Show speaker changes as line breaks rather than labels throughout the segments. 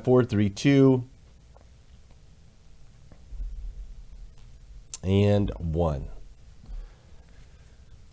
4, 3, 2, and 1.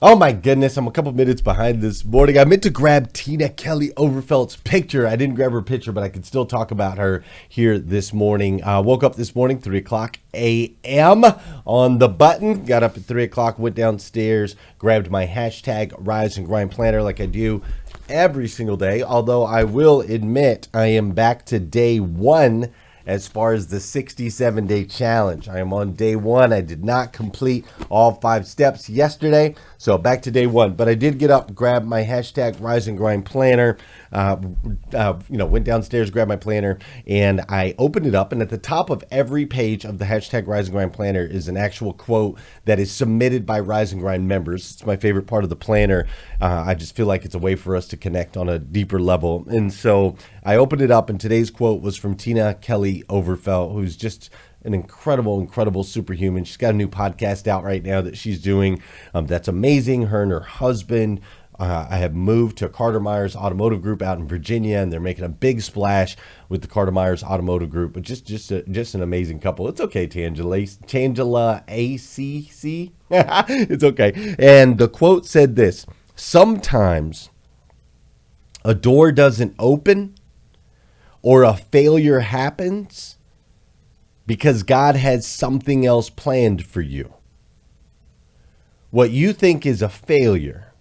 Oh my goodness, I'm a couple minutes behind this morning. I meant to grab Tina Kelly Overfelt's picture. I didn't grab her picture, but I can still talk about her here this morning. Woke up this morning, 3 o'clock a.m. on the button. Got up at 3 o'clock, went downstairs, grabbed my hashtag Rise and Grind planner like I do every single day. Although I will admit I am back to day 1 as far as the 67-day challenge. I am on day 1. I did not complete all 5 steps yesterday, so back to day 1. But I did get up, grab my hashtag Rise and Grind planner, went downstairs, grabbed my planner, and I opened it up. And at the top of every page of the hashtag Rise and Grind planner is an actual quote that is submitted by Rise and Grind members. It's my favorite part of the planner. I just feel like it's a way for us to connect on a deeper level. And so I opened it up, and today's quote was from Tina Kelly Overfelt, who's just an incredible superhuman. She's got a new podcast out right now that she's doing. That's amazing. Her and her husband I have moved to Carter Myers Automotive Group out in Virginia, and they're making a big splash with the Carter Myers Automotive Group. But just an amazing couple. It's okay, Tangela ACC. It's okay. And the quote said this: sometimes a door doesn't open or a failure happens because God has something else planned for you. What you think is a failure,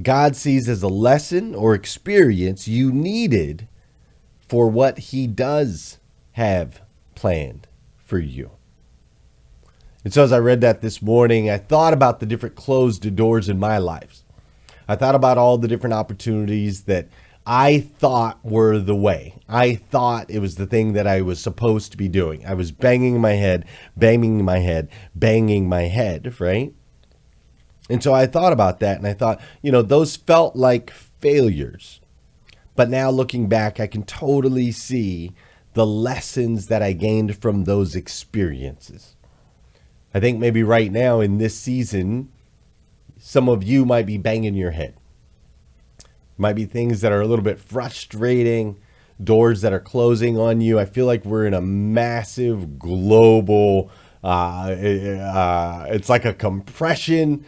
God sees as a lesson or experience you needed for what he does have planned for you. And so as I read that this morning, I thought about the different closed doors in my life. I thought about all the different opportunities that I thought were the way. I thought it was the thing that I was supposed to be doing. I was banging my head, right? And so I thought about that, and I thought, those felt like failures. But now looking back, I can totally see the lessons that I gained from those experiences. I think maybe right now in this season, some of you might be banging your head. Might be things that are a little bit frustrating, doors that are closing on you. I feel like we're in a massive global, it's like a compression,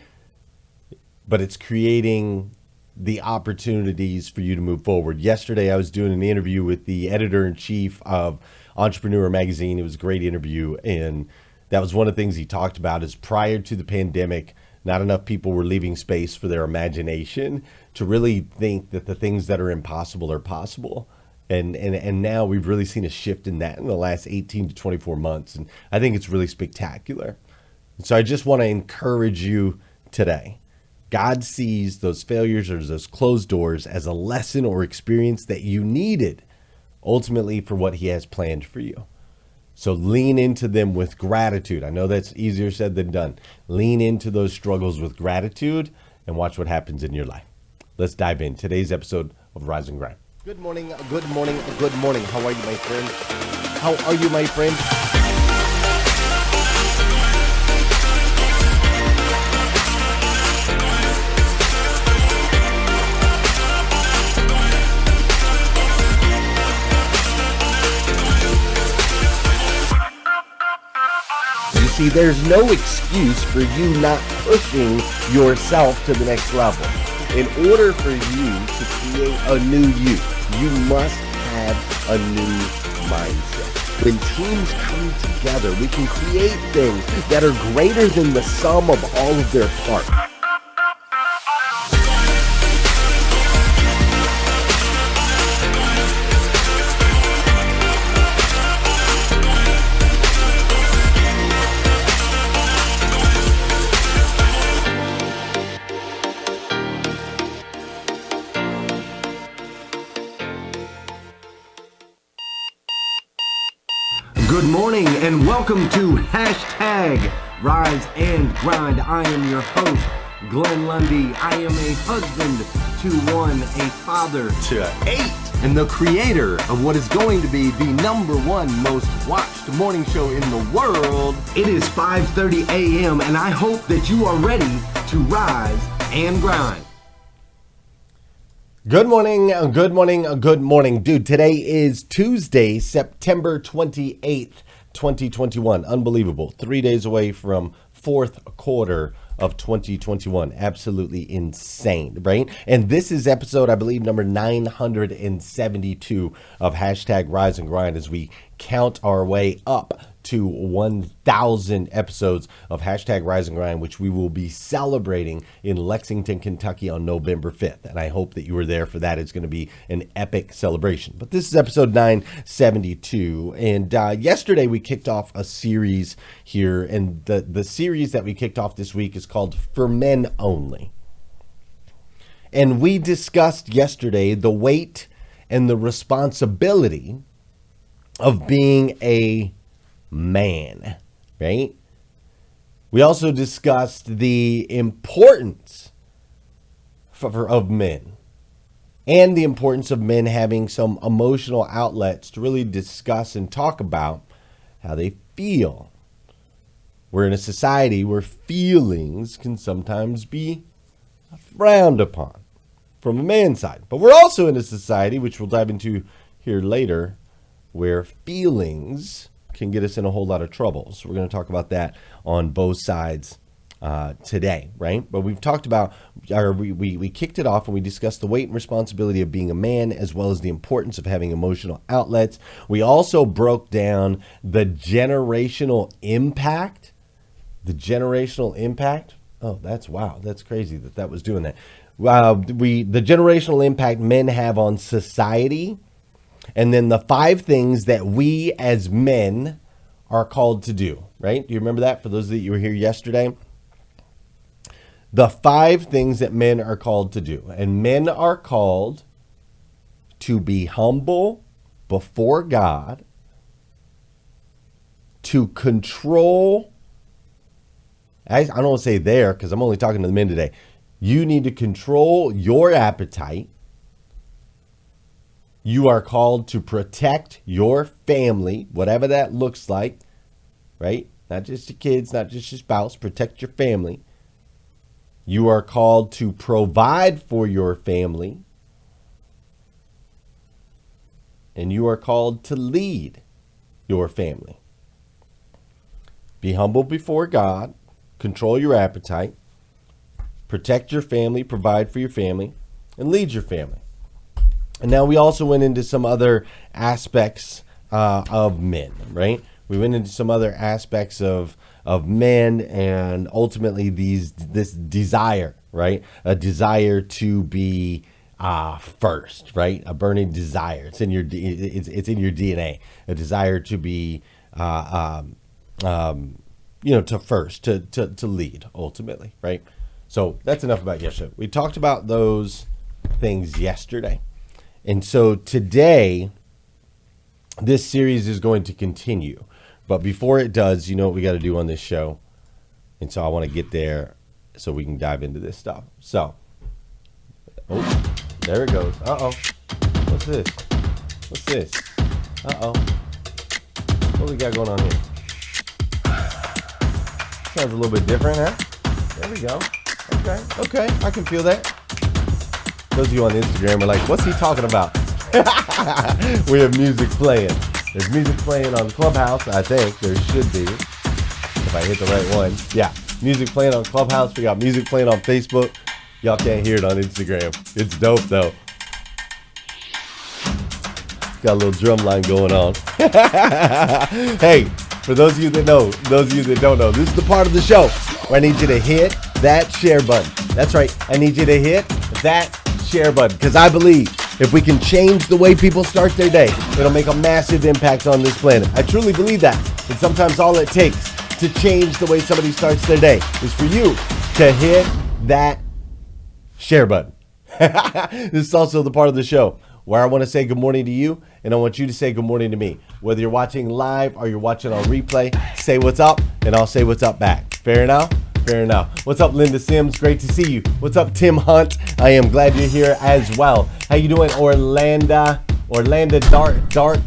but it's creating the opportunities for you to move forward. Yesterday, I was doing an interview with the editor-in-chief of Entrepreneur Magazine. It was a great interview, and that was one of the things he talked about is prior to the pandemic, not enough people were leaving space for their imagination to really think that the things that are impossible are possible. And now we've really seen a shift in that in the last 18 to 24 months. And I think it's really spectacular. And so I just want to encourage you today. God sees those failures or those closed doors as a lesson or experience that you needed ultimately for what he has planned for you. So lean into them with gratitude. I know that's easier said than done. Lean into those struggles with gratitude and watch what happens in your life. Let's dive in. Today's episode of Rise and Grind. Good morning. How are you, my friend? See, there's no excuse for you not pushing yourself to the next level. In order for you to create a new you must have a new mindset. When teams come together, we can create things that are greater than the sum of all of their parts.
Good morning and welcome to Hashtag Rise and Grind. I am your host, Glenn Lundy. I am a husband to 1, a father to 8, and the creator of what is going to be the #1 most watched morning show in the world. It is 5:30 a.m. and I hope that you are ready to rise and grind.
Good morning, good morning, good morning. Dude, today is Tuesday, September 28th, 2021. Unbelievable. 3 days away from fourth quarter of 2021. Absolutely insane, right? And this is episode, I believe, number 972 of hashtag Rise and Grind as we count our way up to 1,000 episodes of hashtag Rise and Grind, which we will be celebrating in Lexington, Kentucky on November 5th. And I hope that you were there for that. It's going to be an epic celebration. But this is episode 972. And yesterday we kicked off a series here. And the series that we kicked off this week is called For Men Only. And we discussed yesterday the weight and the responsibility of being a man, right? We also discussed the importance of men and the importance of men having some emotional outlets to really discuss and talk about how they feel. We're in a society where feelings can sometimes be frowned upon from a man's side. But we're also in a society, which we'll dive into here later, where feelings can get us in a whole lot of trouble. So we're going to talk about that on both sides today, right? But we've talked about, or we kicked it off and we discussed the weight and responsibility of being a man, as well as the importance of having emotional outlets. We also broke down the generational impact. The generational impact. Oh, that's crazy that was doing that. The generational impact men have on society. And then the 5 things that we as men are called to do, right? Do you remember that for those that you were here yesterday? The 5 things that men are called to do. And men are called to be humble before God, to control. I don't want to say there because I'm only talking to the men today. You need to control your appetite. You are called to protect your family, whatever that looks like, right? Not just your kids, not just your spouse, protect your family. You are called to provide for your family. And you are called to lead your family. Be humble before God, control your appetite, protect your family, provide for your family, and lead your family. And now we also went into some other aspects of men, right? We went into some other aspects of men and ultimately this desire, right? A desire to be first, right? A burning desire. It's in your DNA. A desire to be to first, to lead ultimately, right? So that's enough about yesterday. We talked about those things yesterday. And so today, this series is going to continue. But before it does, you know what we got to do on this show. And so I want to get there so we can dive into this stuff. So, oh, there it goes. Uh-oh. What's this? Uh-oh. What do we got going on here? Sounds a little bit different, huh? There we go. Okay. I can feel that. Those of you on Instagram are like, what's he talking about? We have music playing. There's music playing on Clubhouse, I think. There should be. If I hit the right one. Yeah. Music playing on Clubhouse. We got music playing on Facebook. Y'all can't hear it on Instagram. It's dope, though. Got a little drum line going on. Hey, for those of you that know, those of you that don't know, this is the part of the show where I need you to hit that share button. That's right. I need you to hit that share button, because I believe if we can change the way people start their day, it'll make a massive impact on this planet. I truly believe that. And sometimes all it takes to change the way somebody starts their day is for you to hit that share button. This is also the part of the show where I want to say good morning to you, and I want you to say good morning to me. Whether you're watching live or you're watching on replay, say what's up, and I'll say what's up back. Fair enough? Fair enough. What's up, Linda Sims? Great to see you. What's up, Tim Hunt? I am glad you're here as well. How you doing, Orlando Dart?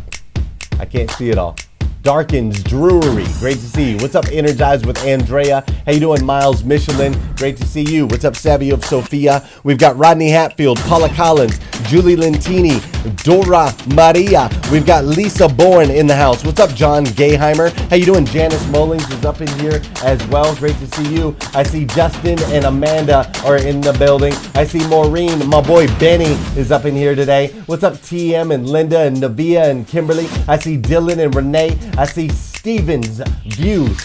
I can't see it all. Darkins Brewery, great to see you. What's up, Energized with Andrea? How you doing, Miles Michelin? Great to see you. What's up, Savvy of Sophia? We've got Rodney Hatfield, Paula Collins, Julie Lentini, Dora Maria. We've got Lisa Bourne in the house. What's up, John Gayheimer? How you doing? Janice Mullings is up in here as well. Great to see you. I see Justin and Amanda are in the building. I see Maureen, my boy Benny is up in here today. What's up, TM and Linda and Navia and Kimberly? I see Dylan and Renee. I see Stevens View /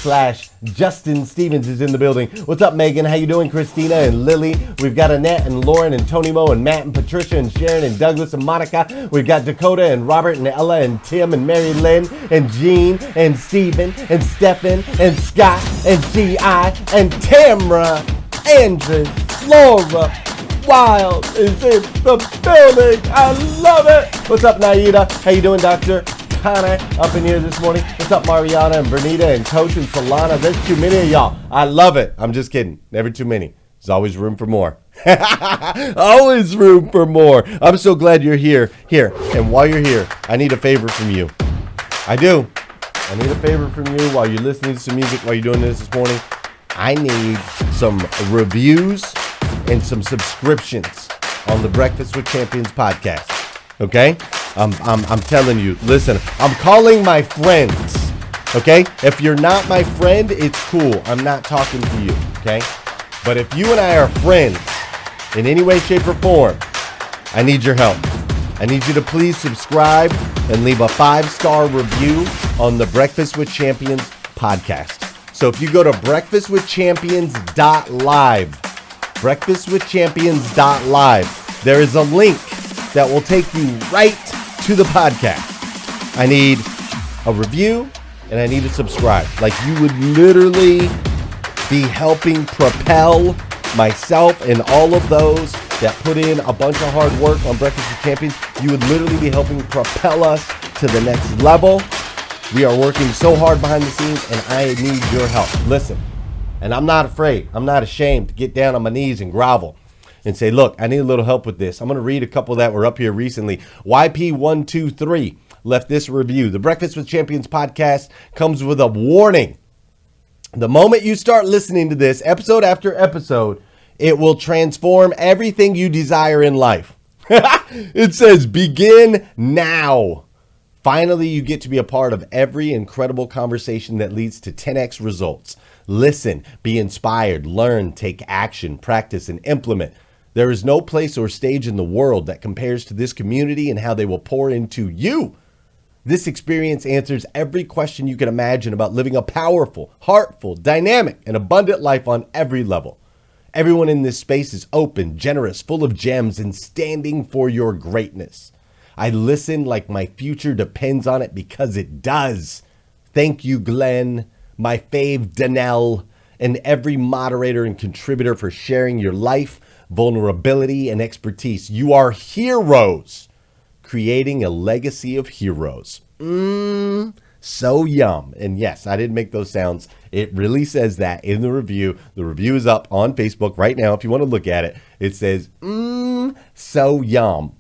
Justin Stevens is in the building. What's up, Megan? How you doing? Christina and Lily. We've got Annette and Lauren and Tony Mo and Matt and Patricia and Sharon and Douglas and Monica. We've got Dakota and Robert and Ella and Tim and Mary Lynn and Jean and Stephen and Stephen and Scott and G.I. and Tamra, Andrews, Laura Wild is in the building. I love it. What's up, Naida? How you doing, Doctor? Connor up in here this morning. What's up, Mariana and Bernita and Coach and Solana? There's too many of y'all. I love it. I'm just kidding. Never too many. There's always room for more. Always room for more. I'm so glad you're here. Here. And while you're here, I need a favor from you. I do. I need a favor from you while you're listening to some music, while you're doing this morning. I need some reviews and some subscriptions on the Breakfast with Champions podcast. Okay? I'm telling you, listen, I'm calling my friends, okay? If you're not my friend, it's cool. I'm not talking to you, okay? But if you and I are friends in any way, shape, or form, I need your help. I need you to please subscribe and leave a 5-star review on the Breakfast with Champions podcast. So if you go to breakfastwithchampions.live, breakfastwithchampions.live, there is a link that will take you right to the podcast. I need a review and I need to subscribe. Like, you would literally be helping propel myself and all of those that put in a bunch of hard work on Breakfast with Champions. You would literally be helping propel us to the next level. We are working so hard behind the scenes and I need your help. Listen, and I'm not afraid. I'm not ashamed to get down on my knees and grovel and say, look, I need a little help with this. I'm going to read a couple that were up here recently. YP123 left this review. The Breakfast with Champions podcast comes with a warning. The moment you start listening to this, episode after episode, it will transform everything you desire in life. It says, begin now. Finally, you get to be a part of every incredible conversation that leads to 10x results. Listen, be inspired, learn, take action, practice, and implement. There is no place or stage in the world that compares to this community and how they will pour into you. This experience answers every question you can imagine about living a powerful, heartful, dynamic, and abundant life on every level. Everyone in this space is open, generous, full of gems, and standing for your greatness. I listen like my future depends on it because it does. Thank you, Glenn, my fave Danelle, and every moderator and contributor for sharing your life, vulnerability, and expertise. You are heroes, creating a legacy of heroes. So yum. And yes, I didn't make those sounds. It really says that in the review. The review is up on Facebook right now. If you want to look at it, it says, so yum.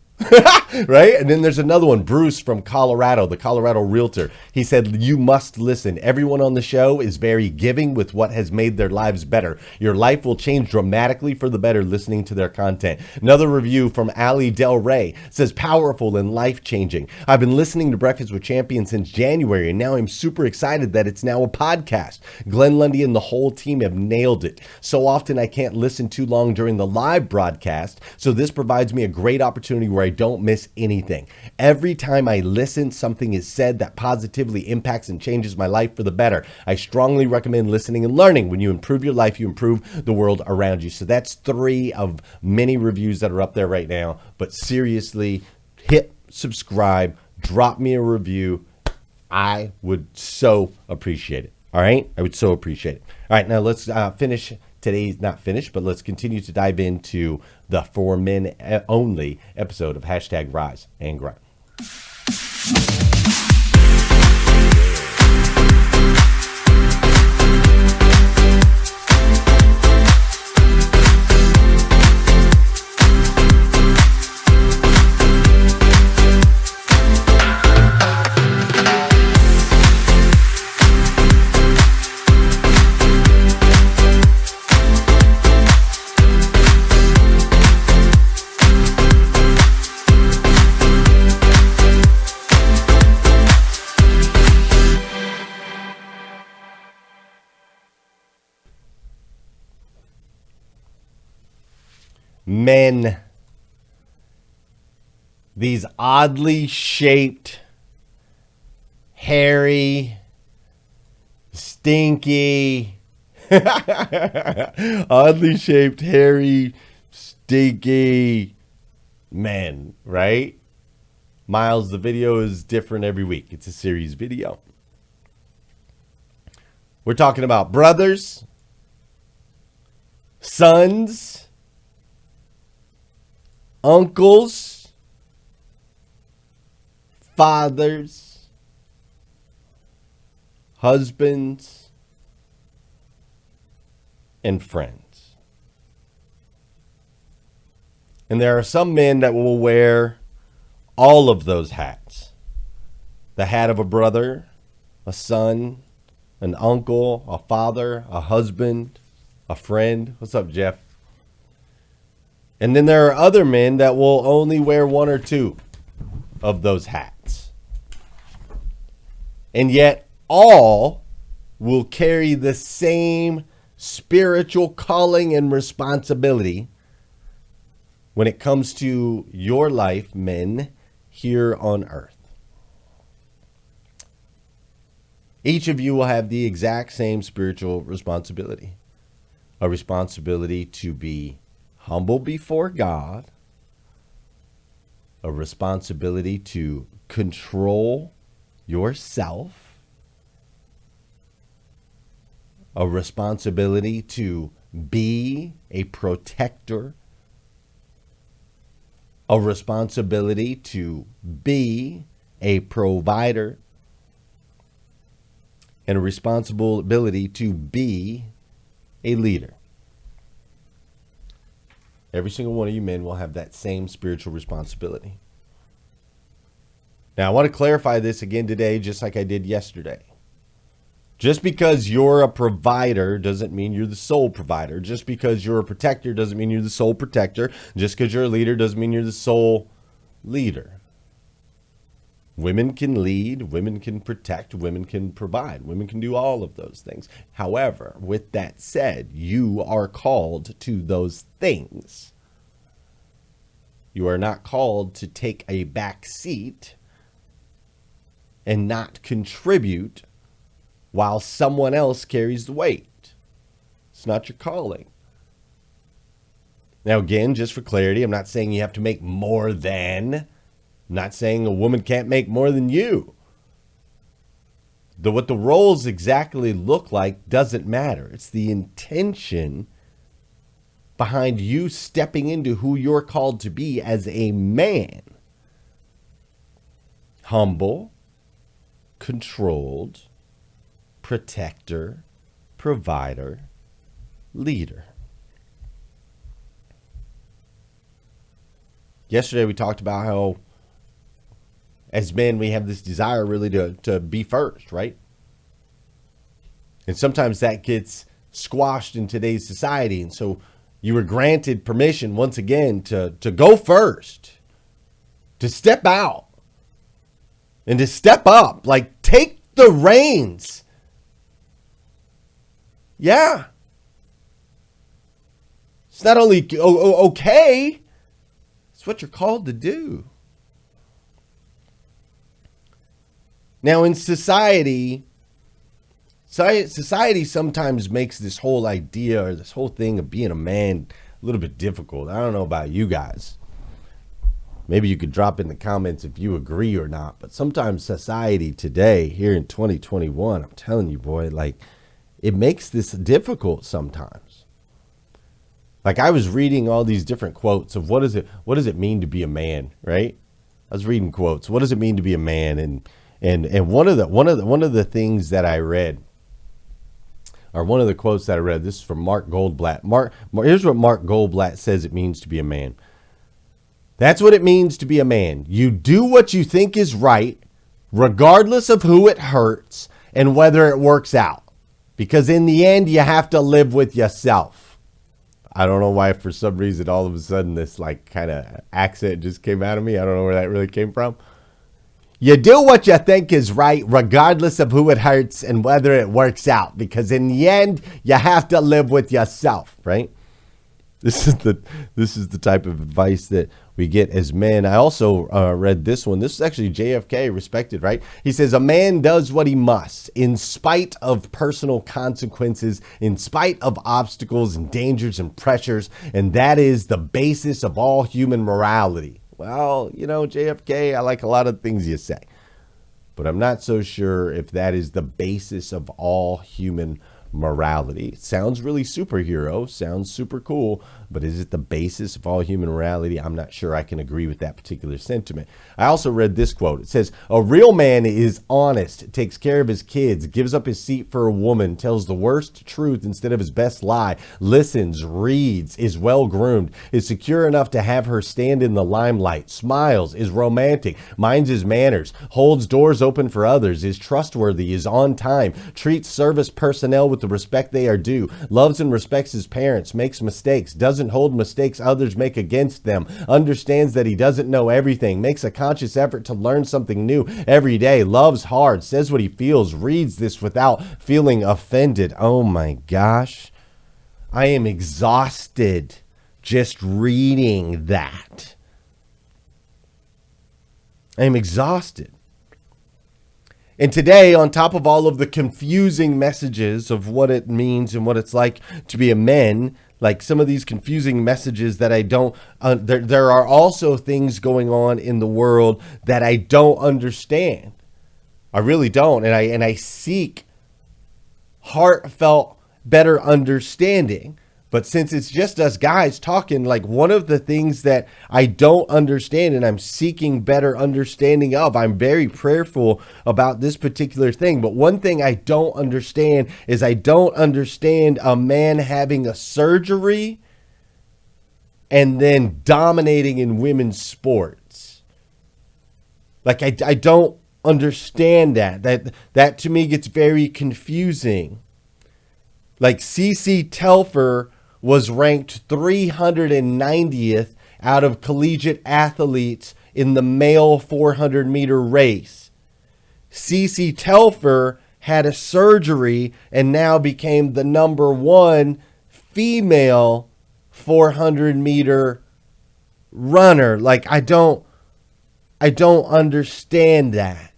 Right? And then there's another one, Bruce from Colorado, the Colorado realtor. He said, you must listen. Everyone on the show is very giving with what has made their lives better. Your life will change dramatically for the better listening to their content. Another review from Ali Del Rey says, powerful and life-changing. I've been listening to Breakfast with Champions since January, and now I'm super excited that it's now a podcast. Glenn Lundy and the whole team have nailed it. So often I can't listen too long during the live broadcast, so this provides me a great opportunity where I don't miss anything. Every time I listen, something is said that positively impacts and changes my life for the better. I strongly recommend listening and learning. When you improve your life, you improve the world around you. So that's 3 of many reviews that are up there right now. But seriously, hit subscribe, drop me a review. I would so appreciate it. All right? I would so appreciate it. All right, now let's finish. Today's not finished, but let's continue to dive into the For Men Only episode of Hashtag Rise and Grind. Men, these oddly shaped, hairy, stinky, oddly shaped, hairy, stinky men, right? Miles, the video is different every week. It's a series video. We're talking about brothers, sons, uncles, fathers, husbands, and friends. And there are some men that will wear all of those hats. The hat of a brother, a son, an uncle, a father, a husband, a friend. What's up, Jeff? And then there are other men that will only wear one or two of those hats. And yet all will carry the same spiritual calling and responsibility when it comes to your life, men, here on earth. Each of you will have the exact same spiritual responsibility. A responsibility to be humble before God. A responsibility to control yourself. A responsibility to be a protector. A responsibility to be a provider. And a responsibility to be a leader. Every single one of you men will have that same spiritual responsibility. Now, I want to clarify this again today, just like I did yesterday. Just because you're a provider doesn't mean you're the sole provider. Just because you're a protector doesn't mean you're the sole protector. Just because you're a leader doesn't mean you're the sole leader. Women can lead, women can protect, women can provide, women can do all of those things. However, with that said, you are called to those things. You are not called to take a back seat and not contribute while someone else carries the weight. It's not your calling. Now, again, just for clarity, I'm not saying you have to make more than. I'm not saying a woman can't make more than you. What the roles exactly look like doesn't matter. It's the intention behind you stepping into who you're called to be as a man. Humble, controlled, protector, provider, leader. Yesterday we talked about how as men, we have this desire really to be first, right? And sometimes that gets squashed in today's society. And so you were granted permission once again to go first, to step out and to step up, like take the reins. Yeah. It's not only okay, it's what you're called to do. Now, in society sometimes makes this whole idea or this whole thing of being a man a little bit difficult. I don't know about you guys. Maybe you could drop in the comments if you agree or not. But sometimes society today, here in 2021, I'm telling you, boy, like it makes this difficult sometimes. Like I was reading all these different quotes of what does it mean to be a man, right? I was reading quotes. What does it mean to be a man? And one of the things that I read, or one of the quotes that I read, this is from Mark Goldblatt. Here's what Mark Goldblatt says it means to be a man. That's what it means to be a man. You do what you think is right, regardless of who it hurts and whether it works out. Because in the end, you have to live with yourself. I don't know why, for some reason, all of a sudden, this like kind of accent just came out of me. I don't know where that really came from. You do what you think is right, regardless of who it hurts and whether it works out. Because in the end, you have to live with yourself, right? This is the type of advice that we get as men. I also read this one. This is actually JFK, respected, right? He says, a man does what he must in spite of personal consequences, in spite of obstacles and dangers and pressures, and that is the basis of all human morality. Well, JFK, I like a lot of things you say, but I'm not so sure if that is the basis of all human morality. It sounds really superhero, sounds super cool, but is it the basis of all human morality? I'm not sure I can agree with that particular sentiment. I also read this quote. It says, a real man is honest, takes care of his kids, gives up his seat for a woman, tells the worst truth instead of his best lie, listens, reads, is well groomed, is secure enough to have her stand in the limelight, smiles, is romantic, minds his manners, holds doors open for others, is trustworthy, is on time, treats service personnel with the respect they are due, loves and respects his parents, makes mistakes, doesn't hold mistakes others make against them, understands that he doesn't know everything, makes a conscious effort to learn something new every day, loves hard, says what he feels, reads this without feeling offended. Oh my gosh. I am exhausted just reading that. I am exhausted. And today, on top of all of the confusing messages of what it means and what it's like to be a man, like some of these confusing messages that I don't, there are also things going on in the world that I don't understand. I really don't. And I seek heartfelt, better understanding. But since it's just us guys talking, like one of the things that I don't understand and I'm seeking better understanding of, I'm very prayerful about this particular thing. But one thing I don't understand is I don't understand a man having a surgery and then dominating in women's sports. Like I don't understand that. That to me gets very confusing. Like CC Telfer was ranked 390th out of collegiate athletes in the male 400-meter race. CC Telfer had a surgery and now became the number one female 400-meter runner. Like I don't understand that.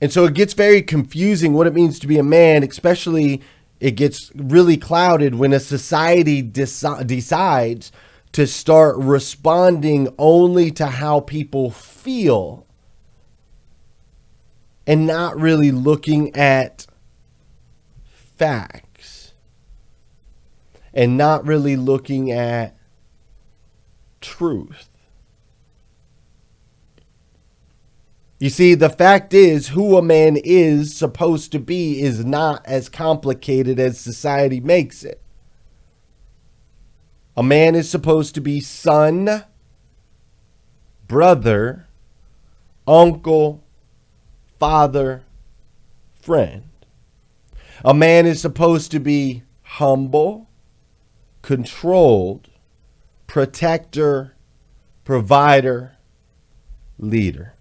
And so it gets very confusing what it means to be a man, especially it gets really clouded when a society decides to start responding only to how people feel and not really looking at facts and not really looking at truth. You see, the fact is, who a man is supposed to be is not as complicated as society makes it. A man is supposed to be son, brother, uncle, father, friend. A man is supposed to be humble, controlled, protector, provider, leader.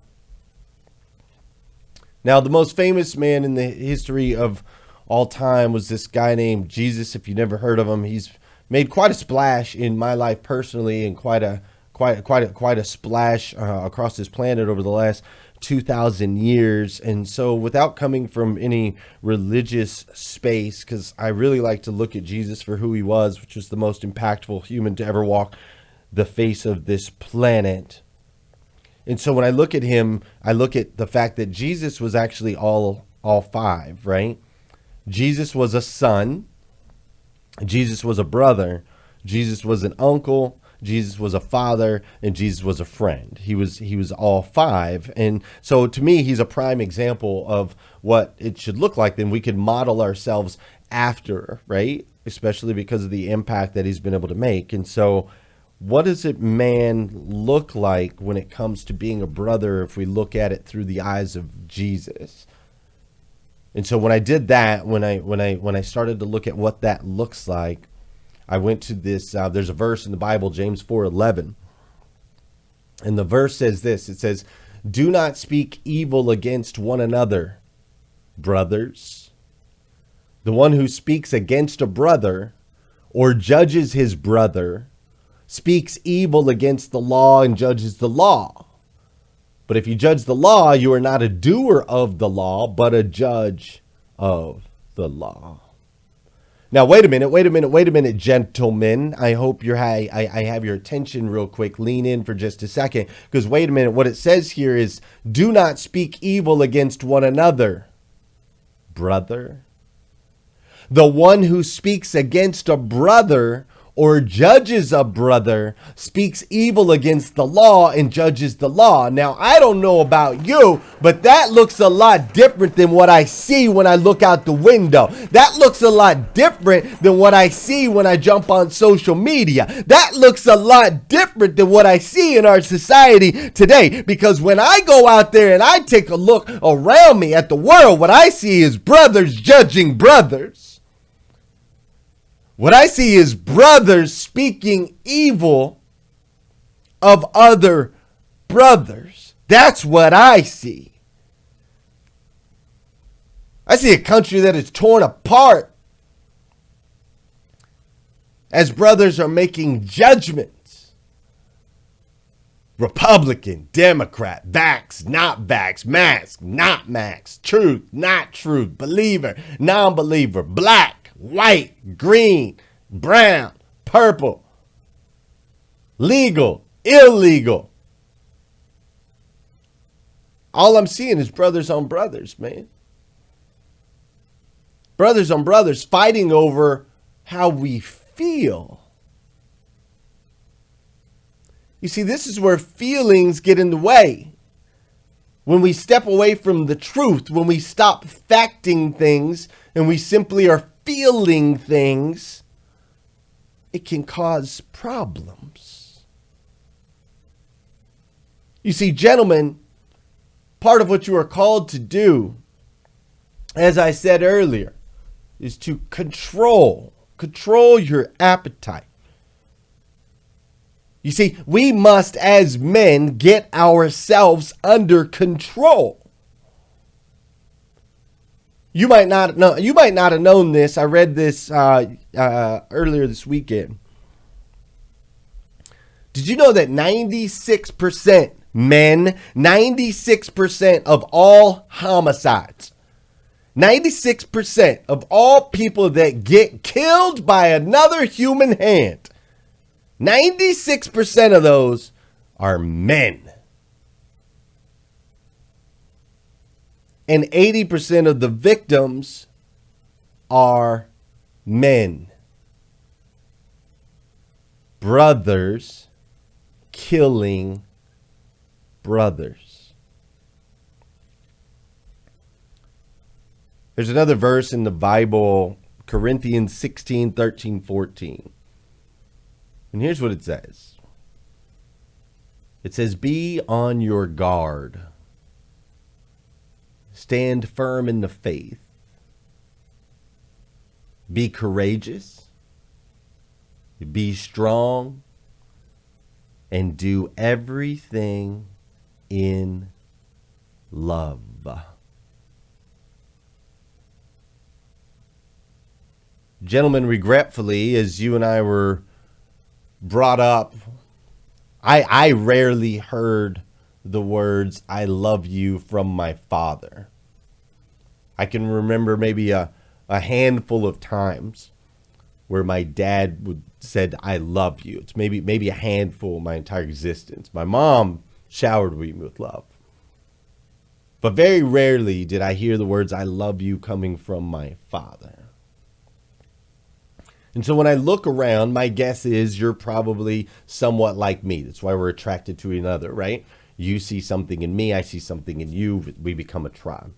Now, the most famous man in the history of all time was this guy named Jesus. If you never heard of him, he's made quite a splash in my life personally, and quite a splash across this planet over the last 2,000 years. And so, without coming from any religious space, because I really like to look at Jesus for who he was, which was the most impactful human to ever walk the face of this planet. And so when I look at him, I look at the fact that Jesus was actually all five, right? Jesus was a son. Jesus was a brother. Jesus was an uncle. Jesus was a father, and Jesus was a friend. He was all five. And so to me, he's a prime example of what it should look like. Then we could model ourselves after, right? Especially because of the impact that he's been able to make. And so what does it man look like when it comes to being a brother if we look at it through the eyes of Jesus? And so when I did that, when I started to look at what that looks like, I went to this, there's a verse in the Bible, James 4:11. And the verse says this, it says, "Do not speak evil against one another, brothers. The one who speaks against a brother or judges his brother speaks evil against the law and judges the law. But if you judge the law, you are not a doer of the law, but a judge of the law. Now, wait a minute, gentlemen. I hope I have your attention real quick. Lean in for just a second, because wait a minute. What it says here is, do not speak evil against one another, brother. The one who speaks against a brother or judges a brother speaks evil against the law and judges the law. Now, I don't know about you, but that looks a lot different than what I see when I look out the window. That looks a lot different than what I see when I jump on social media. That looks a lot different than what I see in our society today. Because when I go out there and I take a look around me at the world, what I see is brothers judging brothers. What I see is brothers speaking evil of other brothers. That's what I see. I see a country that is torn apart as brothers are making judgments. Republican, Democrat, vax, not vax, mask, not mask, truth, not truth, believer, non-believer, black, white, green, brown, purple, legal, illegal. All I'm seeing is brothers on brothers, man. Brothers on brothers fighting over how we feel. You see, this is where feelings get in the way. When we step away from the truth, when we stop facting things and we simply are feeling things, it can cause problems. You see, gentlemen, part of what you are called to do, as I said earlier, is to control your appetite. You see, we must, as men, get ourselves under control. You might not have known this. I read this earlier this weekend. Did you know that 96% men, 96% of all homicides, 96% of all people that get killed by another human hand, 96% of those are men. And 80% of the victims are men. Brothers killing brothers. There's another verse in the Bible, Corinthians 16, 13, 14. And here's what it says. It says, be on your guard. Stand firm in the faith. Be courageous. Be strong. And do everything in love. Gentlemen, regretfully, as you and I were brought up, I rarely heard the words, I love you, from my father. I can remember maybe a handful of times where my dad said, I love you. It's maybe a handful my entire existence. My mom showered me with love. But very rarely did I hear the words, I love you, coming from my father. And so when I look around, my guess is you're probably somewhat like me. That's why we're attracted to another, right? You see something in me, I see something in you, we become a tribe.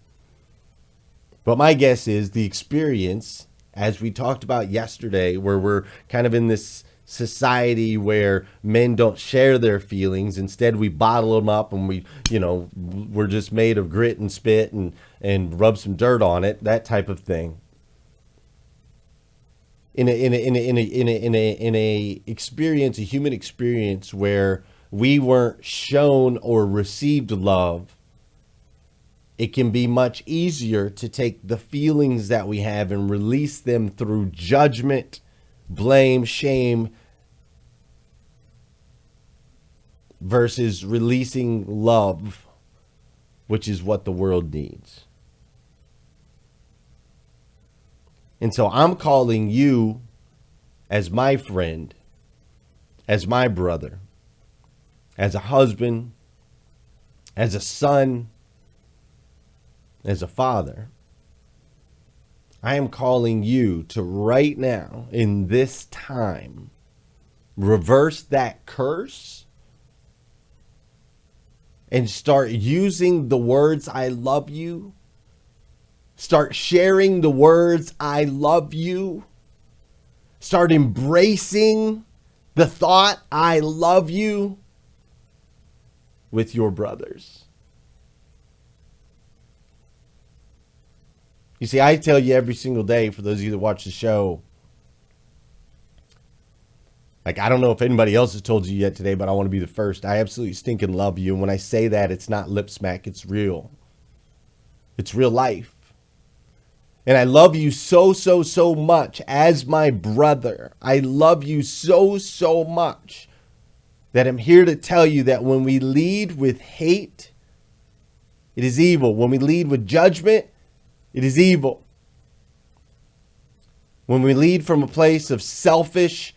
But my guess is the experience, as we talked about yesterday, where we're kind of in this society where men don't share their feelings. Instead, we bottle them up and we're just made of grit and spit and rub some dirt on it, that type of thing. In a experience, a human experience where we weren't shown or received love, it can be much easier to take the feelings that we have and release them through judgment, blame, shame, versus releasing love, which is what the world needs. And so I'm calling you as my friend, as my brother, as a husband, as a son, as a father. I am calling you to right now, in this time, reverse that curse and start using the words "I love you." Start sharing the words "I love you." Start embracing the thought "I love you" with your brothers. You see, I tell you every single day, for those of you that watch the show, like, I don't know if anybody else has told you yet today, but I want to be the first. I absolutely stinking love you. And when I say that, it's not lip smack. It's real. It's real life. And I love you so, so, so much as my brother. I love you so, so much that I'm here to tell you that when we lead with hate, it is evil. When we lead with judgment, it is evil. When we lead from a place of selfish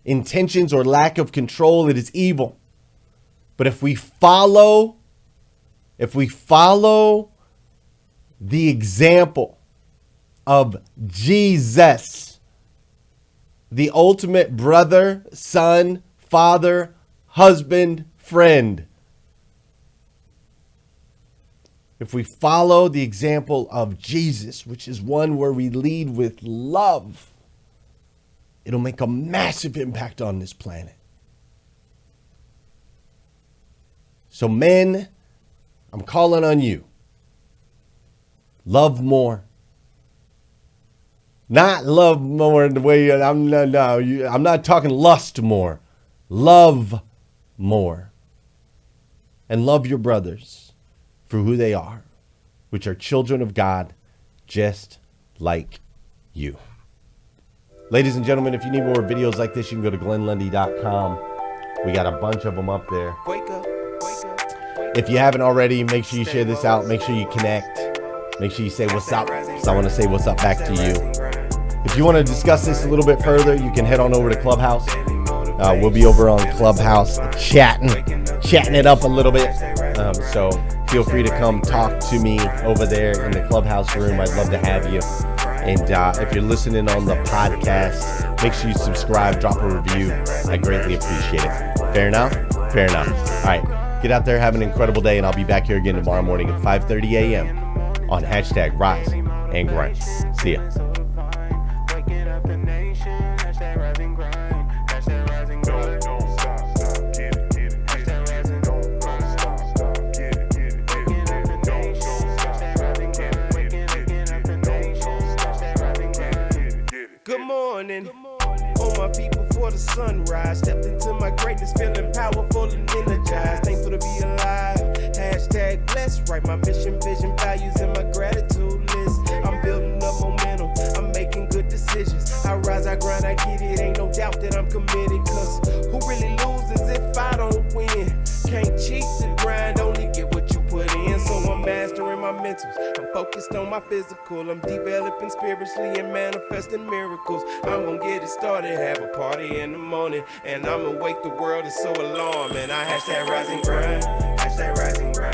intentions or lack of control, it is evil. But if we follow the example of Jesus, the ultimate brother, son, father, husband, friend, if we follow the example of Jesus, which is one where we lead with love, it'll make a massive impact on this planet. So men, I'm calling on you. Love more. Not love more in the way I'm not talking lust more. Love more. And love your brothers for who they are, which are children of God, just like you. Ladies and gentlemen, if you need more videos like this, you can go to glennlundy.com. We got a bunch of them up there. If you haven't already, make sure you share this out. Make sure you connect. Make sure you say what's up, so I want to say what's up back to you. If you want to discuss this a little bit further, you can head on over to Clubhouse. We'll be over on Clubhouse chatting it up a little bit. So feel free to come talk to me over there in the Clubhouse room. I'd love to have you. And if you're listening on the podcast, make sure you subscribe, drop a review. I greatly appreciate it. Fair enough? Fair enough. All right. Get out there, have an incredible day, and I'll be back here again tomorrow morning at 5:30 a.m. on hashtag Rise and Grind. See ya.
Good morning. On my feet before the sunrise. Stepped into my greatness, feeling powerful and energized. Thankful to be alive. Hashtag blessed. Write my mission, vision, values, and my gratitude list. I'm building up momentum. I'm making good decisions. I rise, I grind, I get it. Ain't no doubt that I'm committed. Cause who really loses if I don't win? Can't cheat the grind, only get what you put in. So I'm mastering my mentals. I'm focused on my physical. I'm developing spiritually and manifesting miracles. I'm gonna get it started, have a party in the morning, and I'ma wake the world. It's so alarming. I hashtag rise and grind. Hashtag rise and grind.